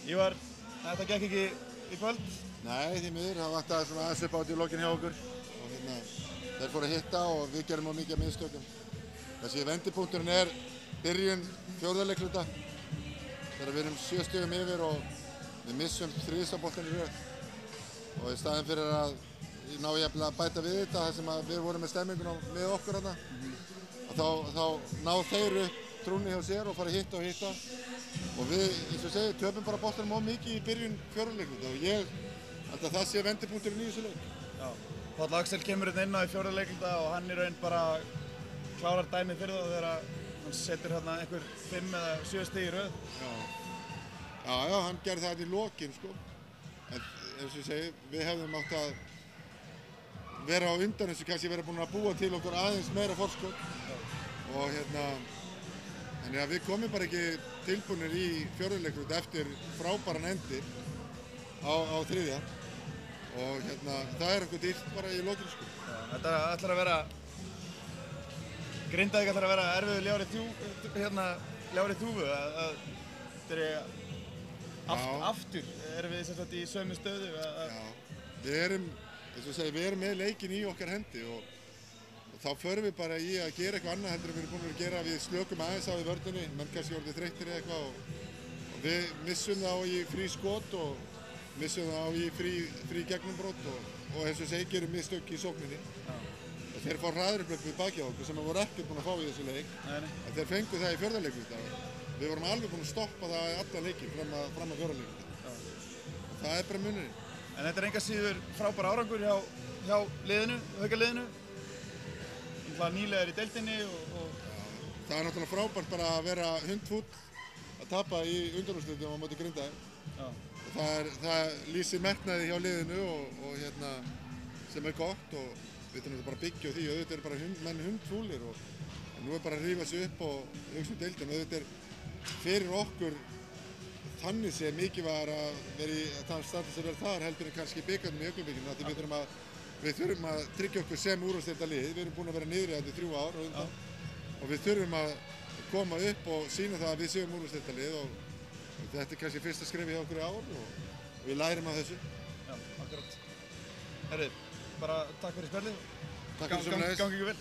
Ívar, þetta gekk ekki í kvöld? Nei, því miður, það vantaði svona aðeins upp á þetta í lokin hjá okkur og þeir fóru að hitta og við gerum mikið af mistökum. Þessi vendipunkturinn er byrjun fjórða leikluta þegar við erum 7 stigum yfir og við missum þriðjstaboltann í röð og í staðinn fyrir að ná jafnlega að bæta við þetta þar sem við vorum með stemminguna með okkur þarna þá ná þeir upp trúnni hjá sér og fara að hitta og við, eins og segi, töpum bara boltanum of mikið í byrjun fjórða leikluta og ég held að það sé vendipunkturinn í þessu leik. Já. Páll Axel kemur inn á í fjórða leikluta og hann í raun bara klárar dæmið fyrir það þegar hann setur hérna einhver 5 eða 7 stig í röð. Já, hann gerði það í lokin sko. En eins og ég segi, við hefðum átt að vera á undan þessu, kannski vera búin að búa til okkur aðeins meira forskot og þannig að við komum bara ekki tilbúinir í fjórða leikluta eftir frábæran endir á þriðja og það er eitthvað dýrt bara í lokinu sko. Þetta ætlar að vera Grindavík ætlar að vera erfiður ljár í þúfu að þetta er aftur erum við sem sagt í sömu stöðu Já, við erum, eins og segi, við erum með leikinn í okkar hendi og þá förum við bara í að gera eitthvað annað heldur en við erum búin að gera, við slökum aðeins á í vörninni, menn kannski orðið þreyttir eða eitthvað og við missum þá í frí skot og missum þá í frí gegnumbrot og eins og segi gerum mistök í sókninni og þeir fá hraðurupplöp við bakið á okkur sem við vorum ekkert búin að fá í þessu leik en þeir fengu það í fjórða leikluta við vorum alveg búin að stoppa það í alla leikinn fram að fjórða leikluta og það er bara munurinn. En þetta er enga síður frábær árangur hjá liðinu, Haukaliðinu nýlegar í deildinni og það er náttúrulega frábært bara að vera hundfúll að tapa í undanúrslitum á móti Grindavík og það lýsir metnaði hjá liðinu og sem er gott og við þurfum bara að byggja á því og auðvitað eru bara menn hundfúlir og nú er bara að rífa sig upp og hugsa um deildina og auðvitað er fyrir okkur þannig sé mikilvægt að vera í að standa sem verður þar heldur en kannski bikarnum í Augnablikinu því við þurfum að tryggja okkur sem úrvalsdeildarlið, við erum búin að vera niðri þetta í 3 ár og við þurfum að koma upp og sýna það að við séum úrvalsdeildarlið og þetta er kannski fyrsta skrefi hjá okkur í ár og við lærum af þessu. Já, akkurat. Herri, bara takk fyrir spjallið. Takk fyrir sömuleiðis. Gangi ykkur vel.